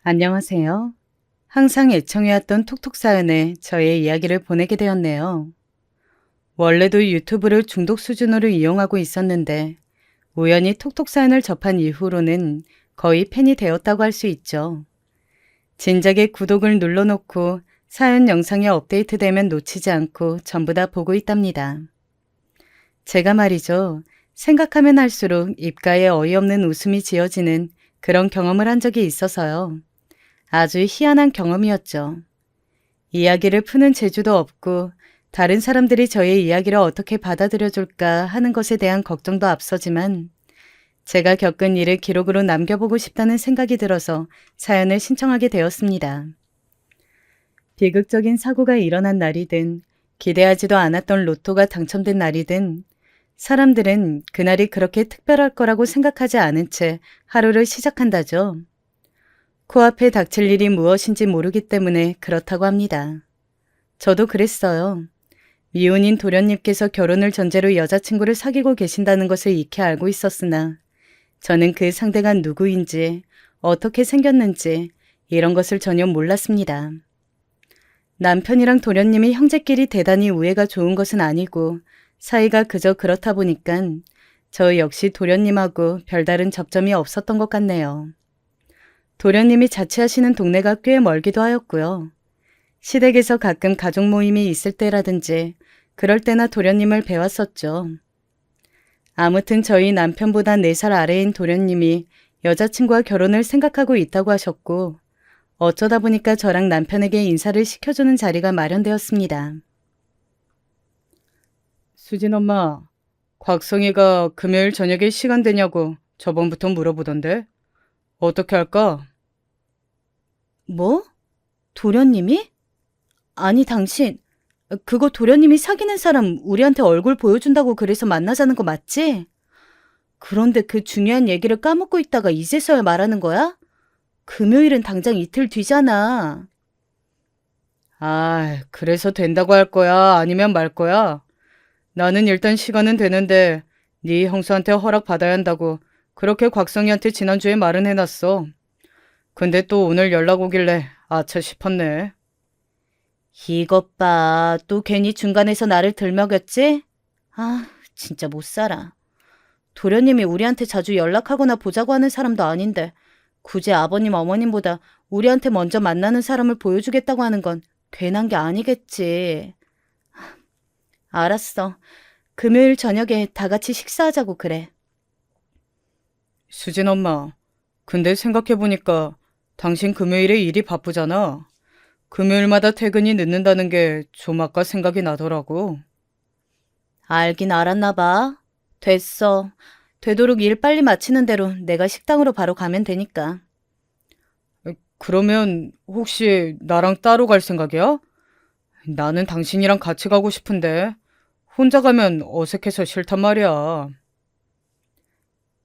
안녕하세요. 항상 애청해왔던 톡톡 사연에 저의 이야기를 보내게 되었네요. 원래도 유튜브를 중독 수준으로 이용하고 있었는데 우연히 톡톡 사연을 접한 이후로는 거의 팬이 되었다고 할 수 있죠. 진작에 구독을 눌러놓고 사연 영상이 업데이트되면 놓치지 않고 전부 다 보고 있답니다. 제가 말이죠. 생각하면 할수록 입가에 어이없는 웃음이 지어지는 그런 경험을 한 적이 있어서요. 아주 희한한 경험이었죠. 이야기를 푸는 재주도 없고 다른 사람들이 저의 이야기를 어떻게 받아들여줄까 하는 것에 대한 걱정도 앞서지만 제가 겪은 일을 기록으로 남겨보고 싶다는 생각이 들어서 사연을 신청하게 되었습니다. 비극적인 사고가 일어난 날이든 기대하지도 않았던 로또가 당첨된 날이든 사람들은 그날이 그렇게 특별할 거라고 생각하지 않은 채 하루를 시작한다죠. 코앞에 닥칠 일이 무엇인지 모르기 때문에 그렇다고 합니다. 저도 그랬어요. 미혼인 도련님께서 결혼을 전제로 여자친구를 사귀고 계신다는 것을 익히 알고 있었으나 저는 그 상대가 누구인지 어떻게 생겼는지 이런 것을 전혀 몰랐습니다. 남편이랑 도련님이 형제끼리 대단히 우애가 좋은 것은 아니고 사이가 그저 그렇다 보니까 저 역시 도련님하고 별다른 접점이 없었던 것 같네요. 도련님이 자취하시는 동네가 꽤 멀기도 하였고요. 시댁에서 가끔 가족 모임이 있을 때라든지 그럴 때나 도련님을 뵈왔었죠. 아무튼 저희 남편보다 4살 아래인 도련님이 여자친구와 결혼을 생각하고 있다고 하셨고 어쩌다 보니까 저랑 남편에게 인사를 시켜주는 자리가 마련되었습니다. 수진 엄마, 곽성이가 금요일 저녁에 시간 되냐고 저번부터 물어보던데 어떻게 할까? 뭐? 도련님이? 아니 당신 그거 도련님이 사귀는 사람 우리한테 얼굴 보여준다고 그래서 만나자는 거 맞지? 그런데 그 중요한 얘기를 까먹고 있다가 이제서야 말하는 거야? 금요일은 당장 이틀 뒤잖아. 아, 그래서 된다고 할 거야? 아니면 말 거야? 나는 일단 시간은 되는데 네 형수한테 허락 받아야 한다고 그렇게 곽성이한테 지난주에 말은 해놨어. 근데 또 오늘 연락 오길래 아차 싶었네. 이것 봐. 또 괜히 중간에서 나를 들먹였지? 아, 진짜 못 살아. 도련님이 우리한테 자주 연락하거나 보자고 하는 사람도 아닌데 굳이 아버님 어머님보다 우리한테 먼저 만나는 사람을 보여주겠다고 하는 건 괜한 게 아니겠지. 알았어. 금요일 저녁에 다 같이 식사하자고 그래. 수진 엄마, 근데 생각해보니까 당신 금요일에 일이 바쁘잖아. 금요일마다 퇴근이 늦는다는 게 좀 아까 생각이 나더라고. 알긴 알았나 봐. 됐어. 되도록 일 빨리 마치는 대로 내가 식당으로 바로 가면 되니까. 그러면 혹시 나랑 따로 갈 생각이야? 나는 당신이랑 같이 가고 싶은데 혼자 가면 어색해서 싫단 말이야.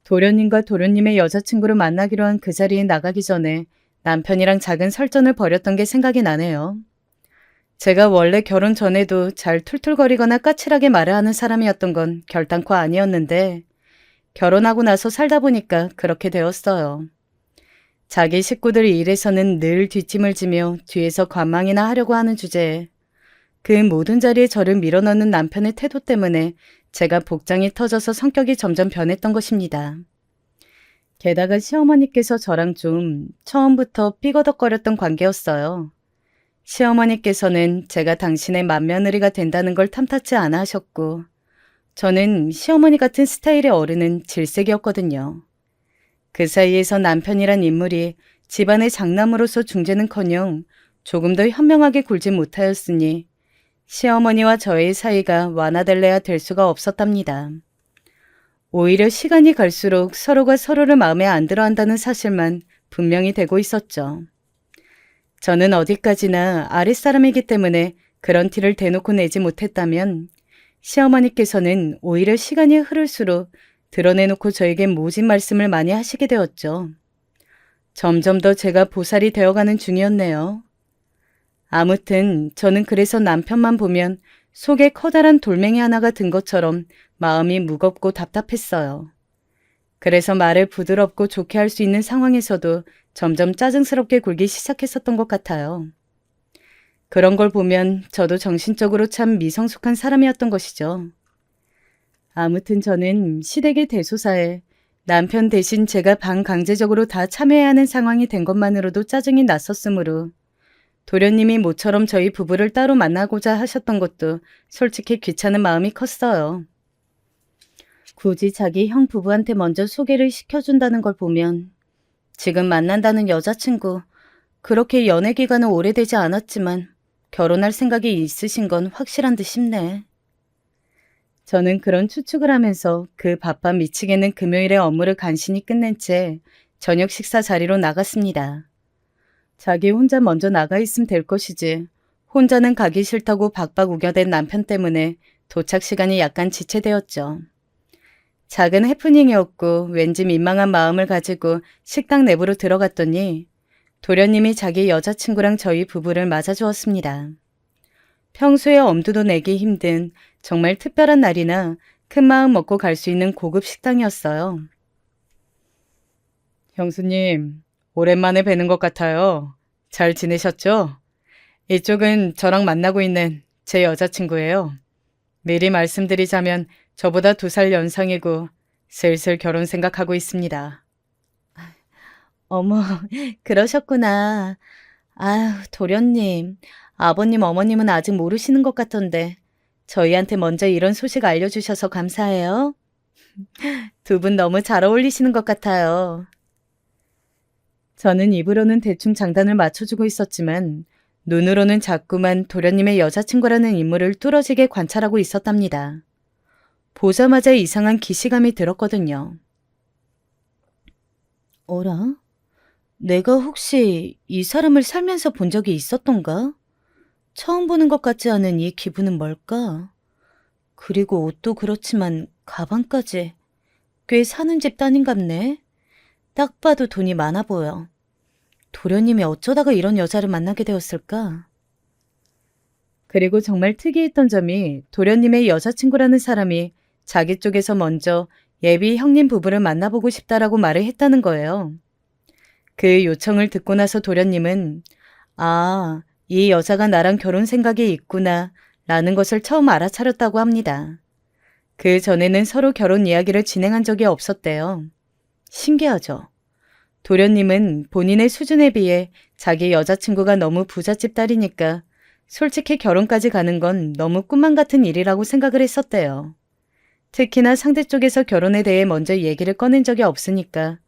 도련님과 도련님의 여자친구를 만나기로 한 그 자리에 나가기 전에 남편이랑 작은 설전을 벌였던 게 생각이 나네요. 제가 원래 결혼 전에도 잘 툴툴거리거나 까칠하게 말을 하는 사람이었던 건 결단코 아니었는데 결혼하고 나서 살다 보니까 그렇게 되었어요. 자기 식구들 일에서는 늘 뒷짐을 지며 뒤에서 관망이나 하려고 하는 주제에 그 모든 자리에 저를 밀어넣는 남편의 태도 때문에 제가 복장이 터져서 성격이 점점 변했던 것입니다. 게다가 시어머니께서 저랑 좀 처음부터 삐거덕거렸던 관계였어요. 시어머니께서는 제가 당신의 맏며느리가 된다는 걸 탐탁치 않아 하셨고 저는 시어머니 같은 스타일의 어른은 질색이었거든요. 그 사이에서 남편이란 인물이 집안의 장남으로서 중재는커녕 조금 더 현명하게 굴지 못하였으니 시어머니와 저의 사이가 완화될래야 될 수가 없었답니다. 오히려 시간이 갈수록 서로가 서로를 마음에 안 들어 한다는 사실만 분명히 되고 있었죠. 저는 어디까지나 아랫사람이기 때문에 그런 티를 대놓고 내지 못했다면 시어머니께서는 오히려 시간이 흐를수록 드러내놓고 저에게 모진 말씀을 많이 하시게 되었죠. 점점 더 제가 보살이 되어가는 중이었네요. 아무튼 저는 그래서 남편만 보면 속에 커다란 돌멩이 하나가 든 것처럼 마음이 무겁고 답답했어요. 그래서 말을 부드럽고 좋게 할 수 있는 상황에서도 점점 짜증스럽게 굴기 시작했었던 것 같아요. 그런 걸 보면 저도 정신적으로 참 미성숙한 사람이었던 것이죠. 아무튼 저는 시댁의 대소사에 남편 대신 제가 반강제적으로 다 참여해야 하는 상황이 된 것만으로도 짜증이 났었으므로 도련님이 모처럼 저희 부부를 따로 만나고자 하셨던 것도 솔직히 귀찮은 마음이 컸어요. 굳이 자기 형 부부한테 먼저 소개를 시켜준다는 걸 보면 지금 만난다는 여자친구 그렇게 연애 기간은 오래되지 않았지만 결혼할 생각이 있으신 건 확실한 듯 싶네. 저는 그런 추측을 하면서 그 바빠 미치겠는 금요일의 업무를 간신히 끝낸 채 저녁 식사 자리로 나갔습니다. 자기 혼자 먼저 나가 있으면 될 것이지 혼자는 가기 싫다고 박박 우겨댄 남편 때문에 도착 시간이 약간 지체되었죠. 작은 해프닝이었고 왠지 민망한 마음을 가지고 식당 내부로 들어갔더니 도련님이 자기 여자친구랑 저희 부부를 맞아주었습니다. 평소에 엄두도 내기 힘든 정말 특별한 날이나 큰 마음 먹고 갈 수 있는 고급 식당이었어요. 형수님, 오랜만에 뵈는 것 같아요. 잘 지내셨죠? 이쪽은 저랑 만나고 있는 제 여자친구예요. 미리 말씀드리자면 저보다 2살 연상이고 슬슬 결혼 생각하고 있습니다. 어머, 그러셨구나. 아유, 도련님. 아버님, 어머님은 아직 모르시는 것 같던데 저희한테 먼저 이런 소식 알려주셔서 감사해요. 두 분 너무 잘 어울리시는 것 같아요. 저는 입으로는 대충 장단을 맞춰주고 있었지만 눈으로는 자꾸만 도련님의 여자친구라는 인물을 뚫어지게 관찰하고 있었답니다. 보자마자 이상한 기시감이 들었거든요. 어라? 내가 혹시 이 사람을 살면서 본 적이 있었던가? 처음 보는 것 같지 않은 이 기분은 뭘까? 그리고 옷도 그렇지만 가방까지 꽤 사는 집 따님같네. 딱 봐도 돈이 많아 보여. 도련님이 어쩌다가 이런 여자를 만나게 되었을까? 그리고 정말 특이했던 점이 도련님의 여자친구라는 사람이 자기 쪽에서 먼저 예비 형님 부부를 만나보고 싶다라고 말을 했다는 거예요. 그 요청을 듣고 나서 도련님은 아, 이 여자가 나랑 결혼 생각이 있구나 라는 것을 처음 알아차렸다고 합니다. 그 전에는 서로 결혼 이야기를 진행한 적이 없었대요. 신기하죠? 도련님은 본인의 수준에 비해 자기 여자친구가 너무 부잣집 딸이니까 솔직히 결혼까지 가는 건 너무 꿈만 같은 일이라고 생각을 했었대요. 특히나 상대 쪽에서 결혼에 대해 먼저 얘기를 꺼낸 적이 없으니까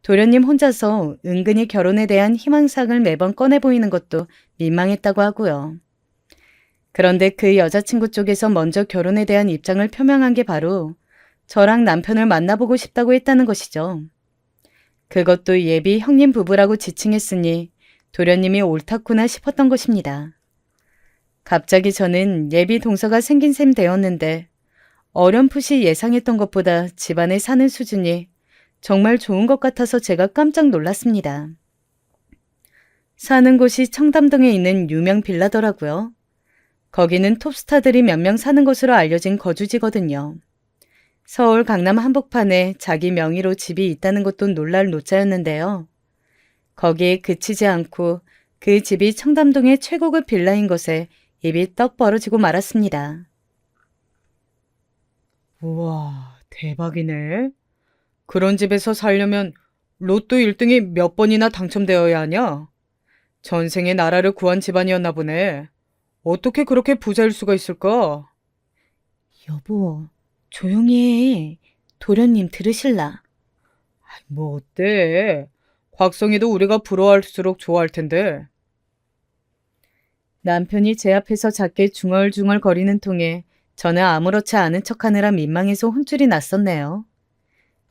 도련님 혼자서 은근히 결혼에 대한 희망사항을 매번 꺼내 보이는 것도 민망했다고 하고요. 그런데 그 여자친구 쪽에서 먼저 결혼에 대한 입장을 표명한 게 바로 저랑 남편을 만나보고 싶다고 했다는 것이죠. 그것도 예비 형님 부부라고 지칭했으니 도련님이 옳다구나 싶었던 것입니다. 갑자기 저는 예비 동서가 생긴 셈 되었는데 어렴풋이 예상했던 것보다 집안에 사는 수준이 정말 좋은 것 같아서 제가 깜짝 놀랐습니다. 사는 곳이 청담동에 있는 유명 빌라더라고요. 거기는 톱스타들이 몇 명 사는 곳으로 알려진 거주지거든요. 서울 강남 한복판에 자기 명의로 집이 있다는 것도 놀랄 노짜였는데요. 거기에 그치지 않고 그 집이 청담동의 최고급 빌라인 것에 입이 떡 벌어지고 말았습니다. 우와, 대박이네. 그런 집에서 살려면 로또 1등이 몇 번이나 당첨되어야 하냐? 전생에 나라를 구한 집안이었나 보네. 어떻게 그렇게 부자일 수가 있을까? 여보, 조용히 해. 도련님 들으실라. 뭐 어때? 곽성이도 우리가 부러워할수록 좋아할 텐데. 남편이 제 앞에서 작게 중얼중얼 거리는 통에 저는 아무렇지 않은 척하느라 민망해서 혼쭐이 났었네요.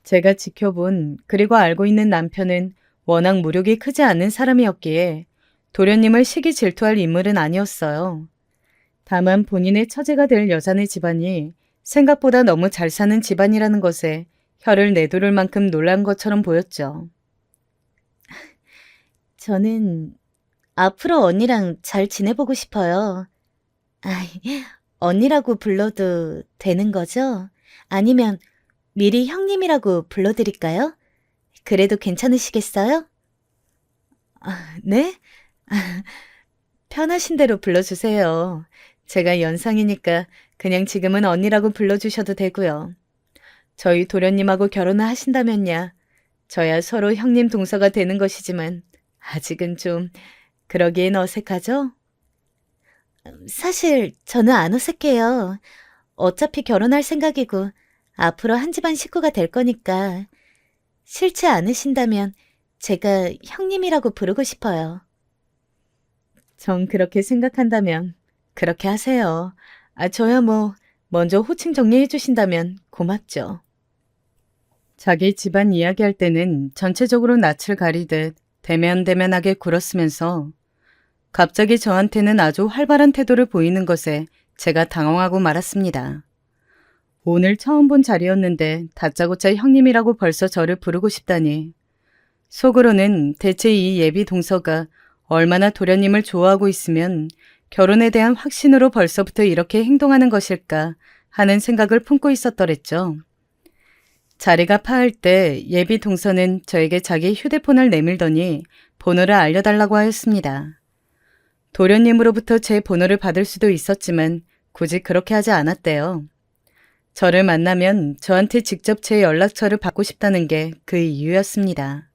제가 지켜본 그리고 알고 있는 남편은 워낙 무력이 크지 않은 사람이었기에 도련님을 시기 질투할 인물은 아니었어요. 다만 본인의 처제가 될 여자네 집안이 생각보다 너무 잘 사는 집안이라는 것에 혀를 내두를 만큼 놀란 것처럼 보였죠. 저는 앞으로 언니랑 잘 지내보고 싶어요. 아이, 언니라고 불러도 되는 거죠? 아니면 미리 형님이라고 불러드릴까요? 그래도 괜찮으시겠어요? 네? 편하신 대로 불러주세요. 제가 연상이니까 그냥 지금은 언니라고 불러주셔도 되고요. 저희 도련님하고 결혼을 하신다면야 저야 서로 형님 동서가 되는 것이지만 아직은 좀 그러기엔 어색하죠? 사실 저는 안 어색해요. 어차피 결혼할 생각이고 앞으로 한 집안 식구가 될 거니까 싫지 않으신다면 제가 형님이라고 부르고 싶어요. 정 그렇게 생각한다면 그렇게 하세요. 저야 뭐 먼저 호칭 정리해 주신다면 고맙죠. 자기 집안 이야기할 때는 전체적으로 낯을 가리듯 대면대면하게 굴었으면서 갑자기 저한테는 아주 활발한 태도를 보이는 것에 제가 당황하고 말았습니다. 오늘 처음 본 자리였는데 다짜고짜 형님이라고 벌써 저를 부르고 싶다니. 속으로는 대체 이 예비 동서가 얼마나 도련님을 좋아하고 있으면 결혼에 대한 확신으로 벌써부터 이렇게 행동하는 것일까 하는 생각을 품고 있었더랬죠. 자리가 파할 때 예비 동서는 저에게 자기 휴대폰을 내밀더니 번호를 알려달라고 하였습니다. 도련님으로부터 제 번호를 받을 수도 있었지만 굳이 그렇게 하지 않았대요. 저를 만나면 저한테 직접 제 연락처를 받고 싶다는 게 그 이유였습니다.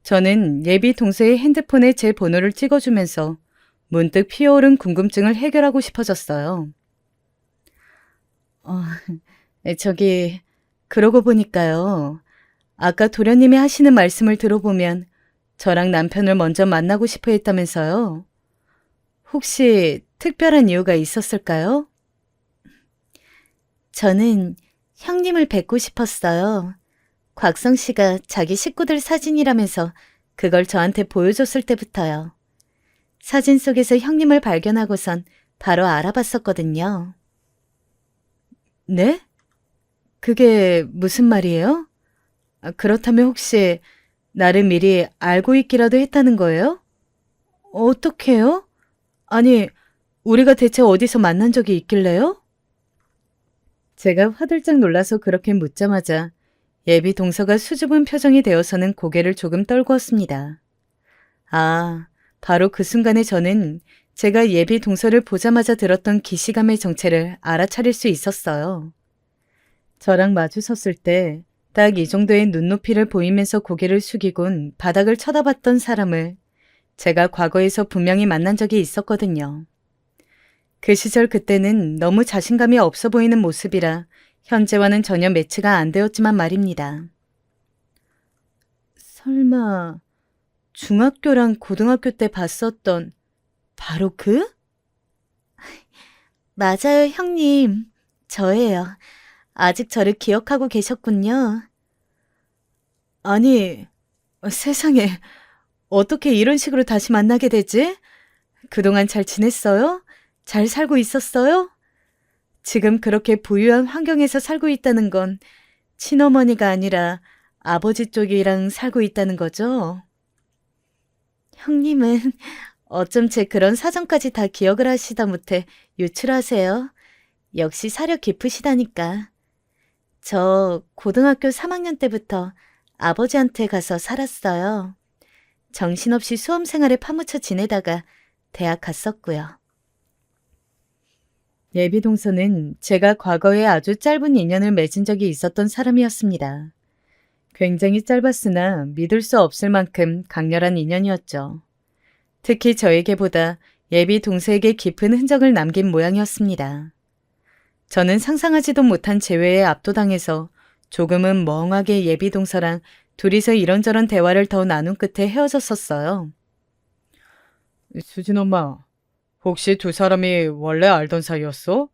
저는 예비 동서의 핸드폰에 제 번호를 찍어주면서 문득 피어오른 궁금증을 해결하고 싶어졌어요. 어, 저기 그러고 보니까요. 아까 도련님이 하시는 말씀을 들어보면 저랑 남편을 먼저 만나고 싶어 했다면서요. 혹시 특별한 이유가 있었을까요? 저는 형님을 뵙고 싶었어요. 곽성 씨가 자기 식구들 사진이라면서 그걸 저한테 보여줬을 때부터요. 사진 속에서 형님을 발견하고선 바로 알아봤었거든요. 네? 그게 무슨 말이에요? 그렇다면 혹시 나를 미리 알고 있기라도 했다는 거예요? 어떻게요? 아니, 우리가 대체 어디서 만난 적이 있길래요? 제가 화들짝 놀라서 그렇게 묻자마자 예비 동서가 수줍은 표정이 되어서는 고개를 조금 떨구었습니다. 아, 바로 그 순간에 저는 제가 예비 동서를 보자마자 들었던 기시감의 정체를 알아차릴 수 있었어요. 저랑 마주 섰을 때 딱 이 정도의 눈높이를 보이면서 고개를 숙이곤 바닥을 쳐다봤던 사람을 제가 과거에서 분명히 만난 적이 있었거든요. 그 시절 그때는 너무 자신감이 없어 보이는 모습이라 현재와는 전혀 매치가 안 되었지만 말입니다. 설마 중학교랑 고등학교 때 봤었던 바로 그? 맞아요, 형님. 저예요. 아직 저를 기억하고 계셨군요. 아니, 세상에, 어떻게 이런 식으로 다시 만나게 되지? 그동안 잘 지냈어요? 잘 살고 있었어요? 지금 그렇게 부유한 환경에서 살고 있다는 건 친어머니가 아니라 아버지 쪽이랑 살고 있다는 거죠? 형님은 어쩜 제 그런 사정까지 다 기억을 하시다 못해 유출하세요. 역시 사려 깊으시다니까. 저 고등학교 3학년 때부터 아버지한테 가서 살았어요. 정신없이 수험 생활에 파묻혀 지내다가 대학 갔었고요. 예비 동서는 제가 과거에 아주 짧은 인연을 맺은 적이 있었던 사람이었습니다. 굉장히 짧았으나 믿을 수 없을 만큼 강렬한 인연이었죠. 특히 저에게보다 예비 동서에게 깊은 흔적을 남긴 모양이었습니다. 저는 상상하지도 못한 재회에 압도당해서 조금은 멍하게 예비 동서랑 둘이서 이런저런 대화를 더 나눈 끝에 헤어졌었어요. 수진 엄마, 혹시 두 사람이 원래 알던 사이였어?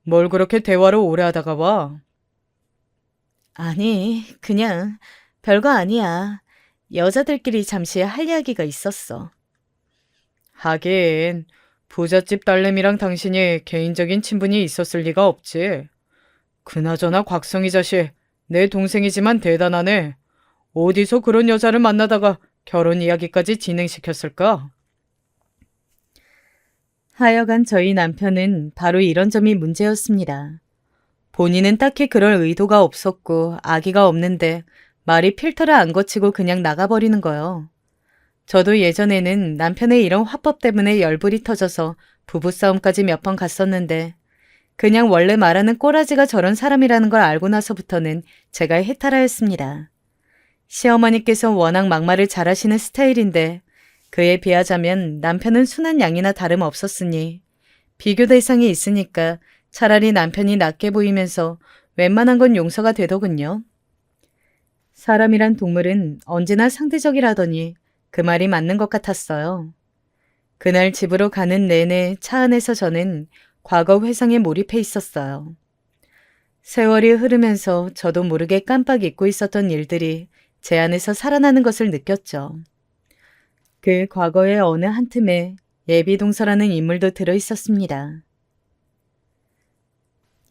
뭘 그렇게 대화를 오래 하다가 와? 아니, 그냥 별거 아니야. 여자들끼리 잠시 할 이야기가 있었어. 하긴 부잣집 딸내미랑 당신이 개인적인 친분이 있었을 리가 없지. 그나저나 곽성이 자식, 내 동생이지만 대단하네. 어디서 그런 여자를 만나다가 결혼 이야기까지 진행시켰을까? 하여간 저희 남편은 바로 이런 점이 문제였습니다. 본인은 딱히 그럴 의도가 없었고 아기가 없는데 말이 필터를 안 거치고 그냥 나가버리는 거요. 저도 예전에는 남편의 이런 화법 때문에 열불이 터져서 부부싸움까지 몇 번 갔었는데 그냥 원래 말하는 꼬라지가 저런 사람이라는 걸 알고 나서부터는 제가 해탈하였습니다. 시어머니께서 워낙 막말을 잘하시는 스타일인데 그에 비하자면 남편은 순한 양이나 다름없었으니 비교 대상이 있으니까 차라리 남편이 낫게 보이면서 웬만한 건 용서가 되더군요. 사람이란 동물은 언제나 상대적이라더니 그 말이 맞는 것 같았어요. 그날 집으로 가는 내내 차 안에서 저는 과거 회상에 몰입해 있었어요. 세월이 흐르면서 저도 모르게 깜빡 잊고 있었던 일들이 제 안에서 살아나는 것을 느꼈죠. 그 과거의 어느 한 틈에 예비동서라는 인물도 들어 있었습니다.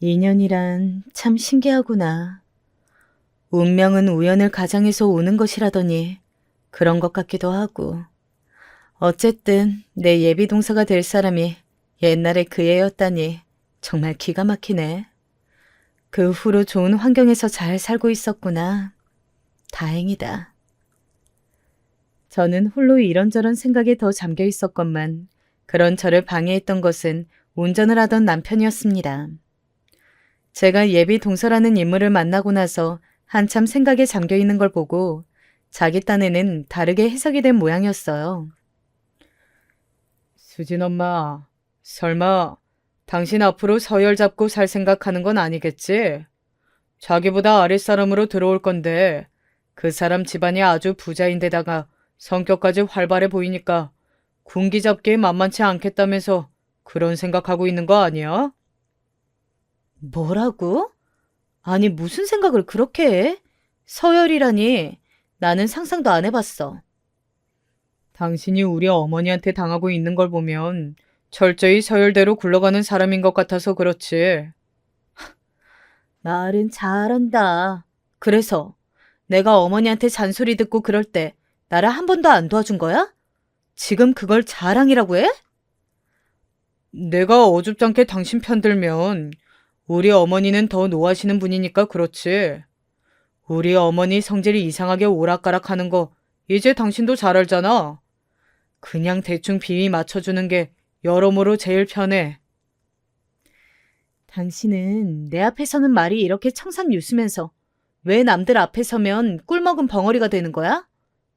인연이란 참 신기하구나. 운명은 우연을 가장해서 오는 것이라더니 그런 것 같기도 하고. 어쨌든 내 예비동서가 될 사람이 옛날에 그 애였다니 정말 기가 막히네. 그 후로 좋은 환경에서 잘 살고 있었구나. 다행이다. 저는 홀로 이런저런 생각에 더 잠겨 있었건만 그런 저를 방해했던 것은 운전을 하던 남편이었습니다. 제가 예비 동서라는 인물을 만나고 나서 한참 생각에 잠겨 있는 걸 보고 자기 딴에는 다르게 해석이 된 모양이었어요. 수진 엄마, 설마 당신 앞으로 서열 잡고 살 생각하는 건 아니겠지? 자기보다 아랫사람으로 들어올 건데 그 사람 집안이 아주 부자인데다가 성격까지 활발해 보이니까 군기 잡기에 만만치 않겠다면서 그런 생각하고 있는 거 아니야? 뭐라고? 아니 무슨 생각을 그렇게 해? 서열이라니 나는 상상도 안 해봤어. 당신이 우리 어머니한테 당하고 있는 걸 보면 철저히 서열대로 굴러가는 사람인 것 같아서 그렇지. 말은 잘한다. 그래서 내가 어머니한테 잔소리 듣고 그럴 때 나를 한 번도 안 도와준 거야? 지금 그걸 자랑이라고 해? 내가 어줍잖게 당신 편 들면 우리 어머니는 더 노하시는 분이니까 그렇지. 우리 어머니 성질이 이상하게 오락가락하는 거 이제 당신도 잘 알잖아. 그냥 대충 비위 맞춰주는 게 여러모로 제일 편해. 당신은 내 앞에 서는 말이 이렇게 청산유수면서 왜 남들 앞에 서면 꿀먹은 벙어리가 되는 거야?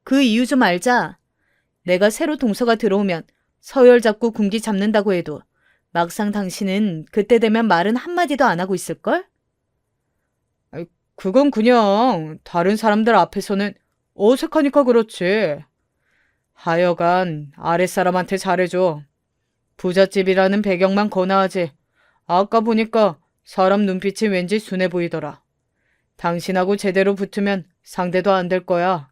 그 이유 좀 알자. 내가 새로 동서가 들어오면 서열 잡고 군기 잡는다고 해도 막상 당신은 그때 되면 말은 한마디도 안 하고 있을걸? 아이, 그건 그냥 다른 사람들 앞에서는 어색하니까 그렇지. 하여간 아랫사람한테 잘해줘. 부잣집이라는 배경만 거나하지. 아까 보니까 사람 눈빛이 왠지 순해 보이더라. 당신하고 제대로 붙으면 상대도 안 될 거야.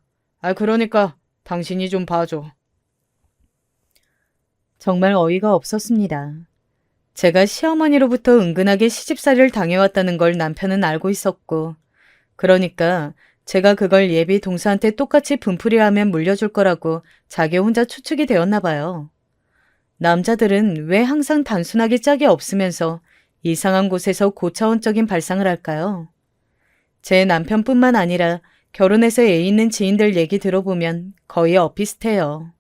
그러니까 당신이 좀 봐줘. 정말 어이가 없었습니다. 제가 시어머니로부터 은근하게 시집살이를 당해왔다는 걸 남편은 알고 있었고, 그러니까 제가 그걸 예비 동서한테 똑같이 분풀이하면 물려줄 거라고 자기 혼자 추측이 되었나 봐요. 남자들은 왜 항상 단순하게 짝이 없으면서 이상한 곳에서 고차원적인 발상을 할까요? 제 남편뿐만 아니라 결혼해서 애 있는 지인들 얘기 들어보면 거의 엇비슷해요.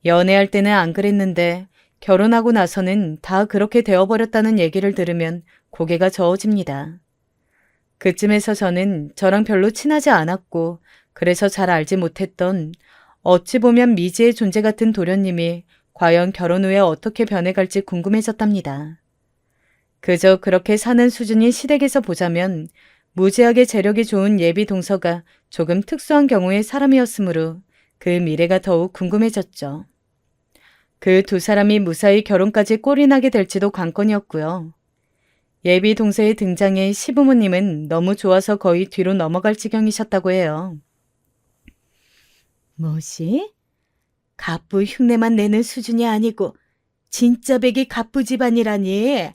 연애할 때는 안 그랬는데 결혼하고 나서는 다 그렇게 되어버렸다는 얘기를 들으면 고개가 저어집니다. 그쯤에서 저는 저랑 별로 친하지 않았고 그래서 잘 알지 못했던 어찌 보면 미지의 존재 같은 도련님이 과연 결혼 후에 어떻게 변해갈지 궁금해졌답니다. 그저 그렇게 사는 수준인 시댁에서 보자면 무지하게 재력이 좋은 예비 동서가 조금 특수한 경우의 사람이었으므로 그 미래가 더욱 궁금해졌죠. 그 두 사람이 무사히 결혼까지 꼴이 나게 될지도 관건이었고요. 예비 동서의 등장에 시부모님은 너무 좋아서 거의 뒤로 넘어갈 지경이셨다고 해요. 뭐시? 갑부 흉내만 내는 수준이 아니고 진짜 백이 갑부 집안이라니.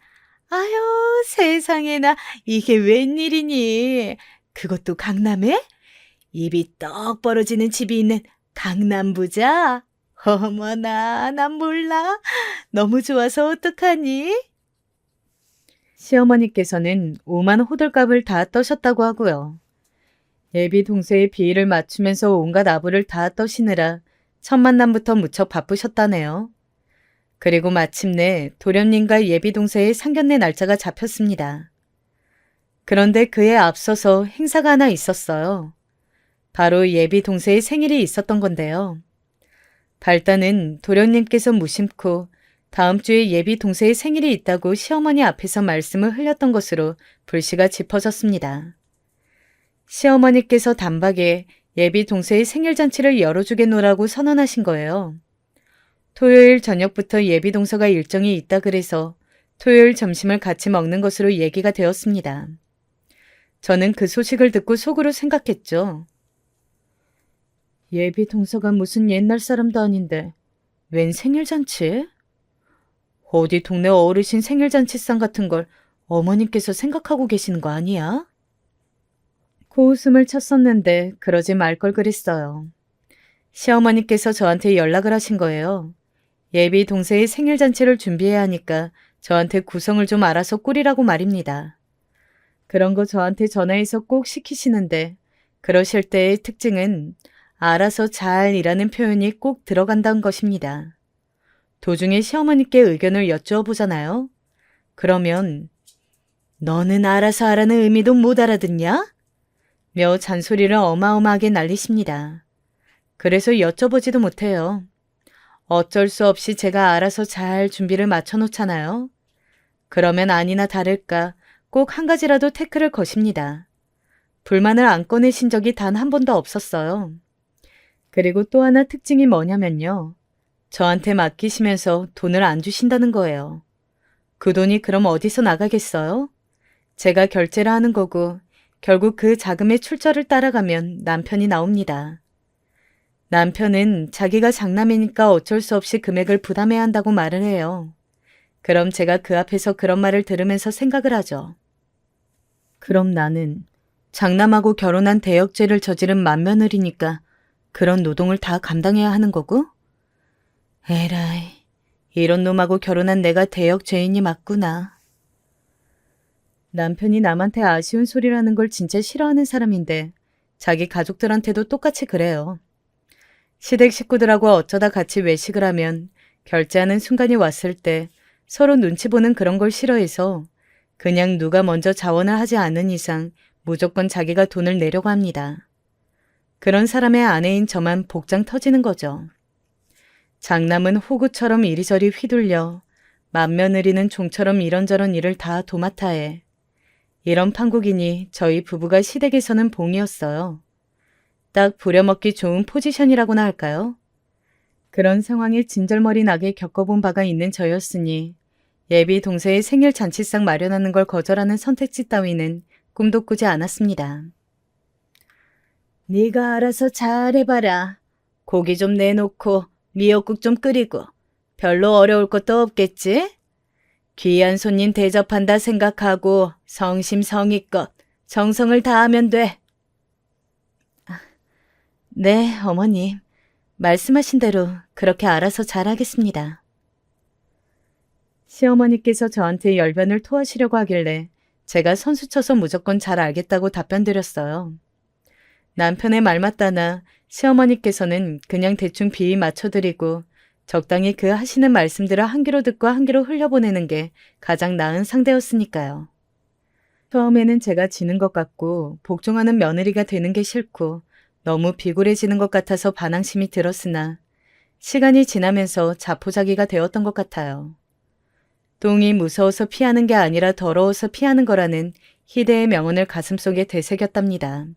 아유 세상에나 이게 웬일이니. 그것도 강남에? 입이 떡 벌어지는 집이 있는 강남부자? 어머나 난 몰라. 너무 좋아서 어떡하니? 시어머니께서는 오만 호들갑을 다 떠셨다고 하고요. 예비 동서의 비위를 맞추면서 온갖 아부를 다 떠시느라 첫 만남부터 무척 바쁘셨다네요. 그리고 마침내 도련님과 예비 동서의 상견례 날짜가 잡혔습니다. 그런데 그에 앞서서 행사가 하나 있었어요. 바로 예비 동서의 생일이 있었던 건데요. 발단은 도련님께서 무심코 다음 주에 예비 동서의 생일이 있다고 시어머니 앞에서 말씀을 흘렸던 것으로 불씨가 짚어졌습니다. 시어머니께서 단박에 예비 동서의 생일 잔치를 열어주겠노라고 선언하신 거예요. 토요일 저녁부터 예비 동서가 일정이 있다 그래서 토요일 점심을 같이 먹는 것으로 얘기가 되었습니다. 저는 그 소식을 듣고 속으로 생각했죠. 예비 동서가 무슨 옛날 사람도 아닌데 웬 생일잔치? 어디 동네 어르신 생일잔치상 같은 걸 어머님께서 생각하고 계시는 거 아니야? 코웃음을 쳤었는데 그러지 말 걸 그랬어요. 시어머니께서 저한테 연락을 하신 거예요. 예비 동서의 생일잔치를 준비해야 하니까 저한테 구성을 좀 알아서 꾸리라고 말입니다. 그런 거 저한테 전화해서 꼭 시키시는데 그러실 때의 특징은 알아서 잘이라는 표현이 꼭 들어간다는 것입니다. 도중에 시어머니께 의견을 여쭈어 보잖아요. 그러면 너는 알아서 하라는 의미도 못 알아듣냐? 며 잔소리를 어마어마하게 날리십니다. 그래서 여쭤보지도 못해요. 어쩔 수 없이 제가 알아서 잘 준비를 맞춰놓잖아요. 그러면 아니나 다를까 꼭 한 가지라도 태클을 거십니다. 불만을 안 꺼내신 적이 단 한 번도 없었어요. 그리고 또 하나 특징이 뭐냐면요. 저한테 맡기시면서 돈을 안 주신다는 거예요. 그 돈이 그럼 어디서 나가겠어요? 제가 결제를 하는 거고 결국 그 자금의 출처를 따라가면 남편이 나옵니다. 남편은 자기가 장남이니까 어쩔 수 없이 금액을 부담해야 한다고 말을 해요. 그럼 제가 그 앞에서 그런 말을 들으면서 생각을 하죠. 그럼 나는 장남하고 결혼한 대역죄를 저지른 맏며느리니까 그런 노동을 다 감당해야 하는 거고? 에라이, 이런 놈하고 결혼한 내가 대역죄인이 맞구나. 남편이 남한테 아쉬운 소리라는 걸 진짜 싫어하는 사람인데 자기 가족들한테도 똑같이 그래요. 시댁 식구들하고 어쩌다 같이 외식을 하면 결제하는 순간이 왔을 때 서로 눈치 보는 그런 걸 싫어해서 그냥 누가 먼저 자원을 하지 않은 이상 무조건 자기가 돈을 내려고 합니다. 그런 사람의 아내인 저만 복장 터지는 거죠. 장남은 호구처럼 이리저리 휘둘려 맏며느리는 종처럼 이런저런 일을 다 도맡아 해. 이런 판국이니 저희 부부가 시댁에서는 봉이었어요. 딱 부려먹기 좋은 포지션이라고나 할까요? 그런 상황에 진절머리 나게 겪어본 바가 있는 저였으니 예비 동서의 생일 잔치상 마련하는 걸 거절하는 선택지 따위는 꿈도 꾸지 않았습니다. 네가 알아서 잘해봐라. 고기 좀 내놓고 미역국 좀 끓이고 별로 어려울 것도 없겠지? 귀한 손님 대접한다 생각하고 성심성의껏 정성을 다하면 돼. 네, 어머님. 말씀하신 대로 그렇게 알아서 잘하겠습니다. 시어머니께서 저한테 열변을 토하시려고 하길래 제가 선수 쳐서 무조건 잘 알겠다고 답변드렸어요. 남편의 말 맞다나 시어머니께서는 그냥 대충 비위 맞춰드리고 적당히 그 하시는 말씀들을 한 귀로 듣고 한 귀로 흘려보내는 게 가장 나은 상대였으니까요. 처음에는 제가 지는 것 같고 복종하는 며느리가 되는 게 싫고 너무 비굴해지는 것 같아서 반항심이 들었으나 시간이 지나면서 자포자기가 되었던 것 같아요. 똥이 무서워서 피하는 게 아니라 더러워서 피하는 거라는 희대의 명언을 가슴속에 되새겼답니다.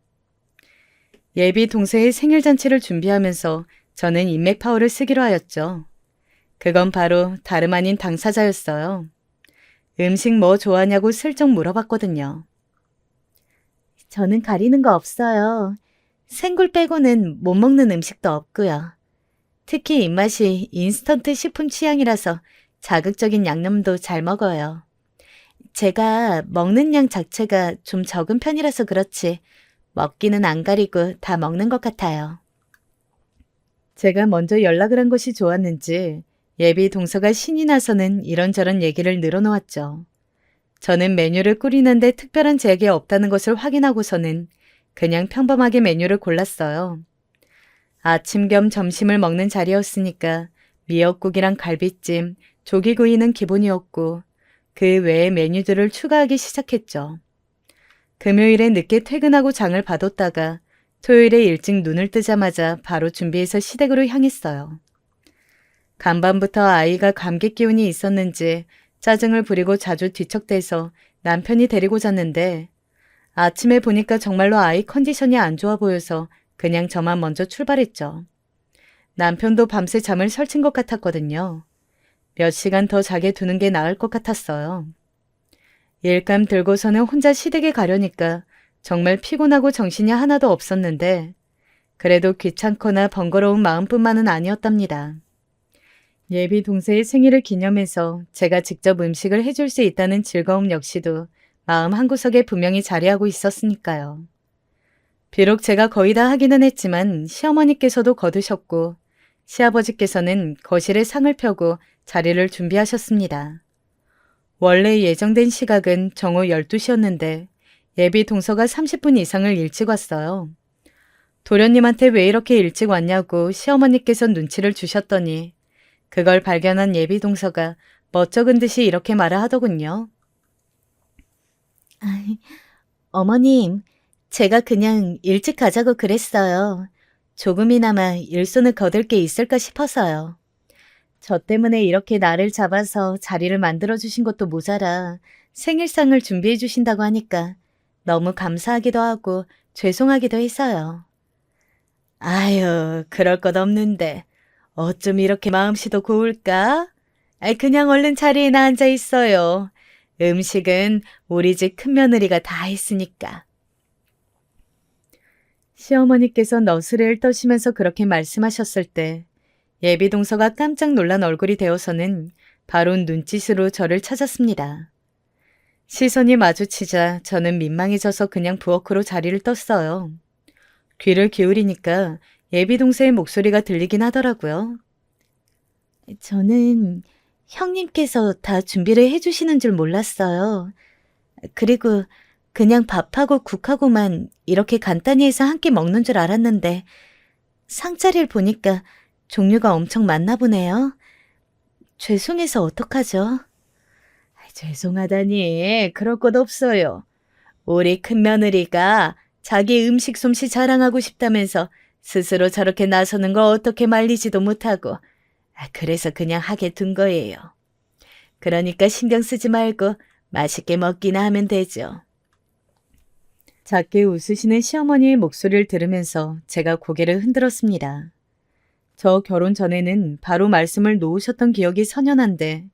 예비 동서의 생일잔치를 준비하면서 저는 인맥 파워를 쓰기로 하였죠. 그건 바로 다름 아닌 당사자였어요. 음식 뭐 좋아하냐고 슬쩍 물어봤거든요. 저는 가리는 거 없어요. 생굴 빼고는 못 먹는 음식도 없고요. 특히 입맛이 인스턴트 식품 취향이라서 자극적인 양념도 잘 먹어요. 제가 먹는 양 자체가 좀 적은 편이라서 그렇지 먹기는 안 가리고 다 먹는 것 같아요. 제가 먼저 연락을 한 것이 좋았는지 예비 동서가 신이 나서는 이런저런 얘기를 늘어놓았죠. 저는 메뉴를 꾸리는데 특별한 제약이 없다는 것을 확인하고서는 그냥 평범하게 메뉴를 골랐어요. 아침 겸 점심을 먹는 자리였으니까 미역국이랑 갈비찜, 조기구이는 기본이었고 그 외의 메뉴들을 추가하기 시작했죠. 금요일에 늦게 퇴근하고 장을 봐뒀다가 토요일에 일찍 눈을 뜨자마자 바로 준비해서 시댁으로 향했어요. 간밤부터 아이가 감기 기운이 있었는지 짜증을 부리고 자주 뒤척대서 남편이 데리고 잤는데 아침에 보니까 정말로 아이 컨디션이 안 좋아 보여서 그냥 저만 먼저 출발했죠. 남편도 밤새 잠을 설친 것 같았거든요. 몇 시간 더 자게 두는 게 나을 것 같았어요. 일감 들고서는 혼자 시댁에 가려니까 정말 피곤하고 정신이 하나도 없었는데 그래도 귀찮거나 번거로운 마음뿐만은 아니었답니다. 예비 동생의 생일을 기념해서 제가 직접 음식을 해줄 수 있다는 즐거움 역시도 마음 한구석에 분명히 자리하고 있었으니까요. 비록 제가 거의 다 하기는 했지만 시어머니께서도 거두셨고 시아버지께서는 거실에 상을 펴고 자리를 준비하셨습니다. 원래 예정된 시각은 정오 12시였는데 예비 동서가 30분 이상을 일찍 왔어요. 도련님한테 왜 이렇게 일찍 왔냐고 시어머니께서 눈치를 주셨더니 그걸 발견한 예비 동서가 멋쩍은 듯이 이렇게 말을 하더군요. 어머님, 제가 그냥 일찍 가자고 그랬어요. 조금이나마 일손을 거둘 게 있을까 싶어서요. 저 때문에 이렇게 나를 잡아서 자리를 만들어주신 것도 모자라 생일상을 준비해 주신다고 하니까 너무 감사하기도 하고 죄송하기도 했어요. 아유, 그럴 것 없는데 어쩜 이렇게 마음씨도 고울까? 그냥 얼른 자리에나 앉아 있어요. 음식은 우리 집 큰며느리가 다 했으니까. 시어머니께서 너스레를 떠시면서 그렇게 말씀하셨을 때 예비 동서가 깜짝 놀란 얼굴이 되어서는 바로 눈짓으로 저를 찾았습니다. 시선이 마주치자 저는 민망해져서 그냥 부엌으로 자리를 떴어요. 귀를 기울이니까 예비 동서의 목소리가 들리긴 하더라고요. 저는 형님께서 다 준비를 해주시는 줄 몰랐어요. 그리고 그냥 밥하고 국하고만 이렇게 간단히 해서 한 끼 먹는 줄 알았는데 상자리를 보니까 종류가 엄청 많나 보네요. 죄송해서 어떡하죠? 죄송하다니 그럴 것 없어요. 우리 큰며느리가 자기 음식 솜씨 자랑하고 싶다면서 스스로 저렇게 나서는 거 어떻게 말리지도 못하고 그래서 그냥 하게 둔 거예요. 그러니까 신경 쓰지 말고 맛있게 먹기나 하면 되죠. 작게 웃으시는 시어머니의 목소리를 들으면서 제가 고개를 흔들었습니다. 저 결혼 전에는 바로 말씀을 놓으셨던 기억이 선연한데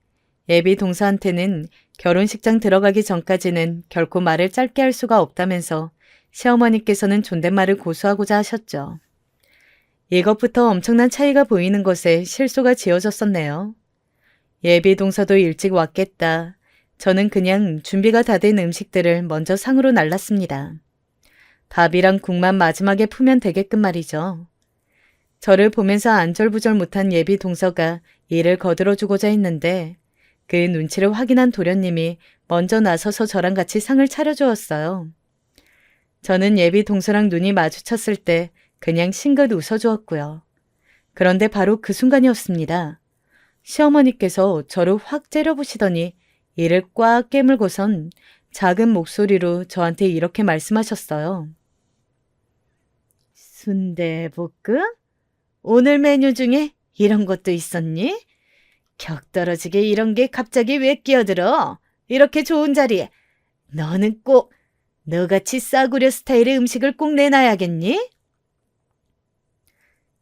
예비 동서한테는 결혼식장 들어가기 전까지는 결코 말을 짧게 할 수가 없다면서 시어머니께서는 존댓말을 고수하고자 하셨죠. 이것부터 엄청난 차이가 보이는 것에 실소가 지어졌었네요. 예비 동서도 일찍 왔겠다. 저는 그냥 준비가 다 된 음식들을 먼저 상으로 날랐습니다. 밥이랑 국만 마지막에 푸면 되게끔 말이죠. 저를 보면서 안절부절 못한 예비 동서가 일을 거들어주고자 했는데 그 눈치를 확인한 도련님이 먼저 나서서 저랑 같이 상을 차려주었어요. 저는 예비 동서랑 눈이 마주쳤을 때 그냥 싱긋 웃어주었고요. 그런데 바로 그 순간이었습니다. 시어머니께서 저를 확 째려보시더니 이를 꽉 깨물고선 작은 목소리로 저한테 이렇게 말씀하셨어요. 순대볶음? 오늘 메뉴 중에 이런 것도 있었니? 격 떨어지게 이런 게 갑자기 왜 끼어들어? 이렇게 좋은 자리에. 너는 꼭 너같이 싸구려 스타일의 음식을 꼭 내놔야겠니?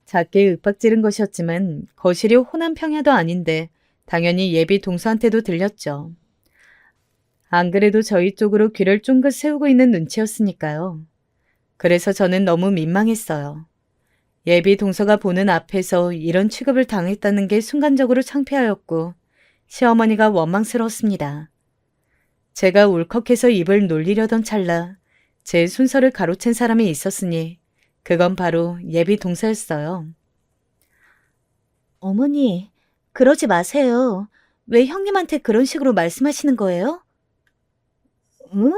작게 윽박지른 것이었지만 거실이 호남 평야도 아닌데 당연히 예비 동서한테도 들렸죠. 안 그래도 저희 쪽으로 귀를 쫑긋 세우고 있는 눈치였으니까요. 그래서 저는 너무 민망했어요. 예비 동서가 보는 앞에서 이런 취급을 당했다는 게 순간적으로 창피하였고 시어머니가 원망스러웠습니다. 제가 울컥해서 입을 놀리려던 찰나 제 순서를 가로챈 사람이 있었으니 그건 바로 예비 동서였어요. 어머니, 그러지 마세요. 왜 형님한테 그런 식으로 말씀하시는 거예요? 응?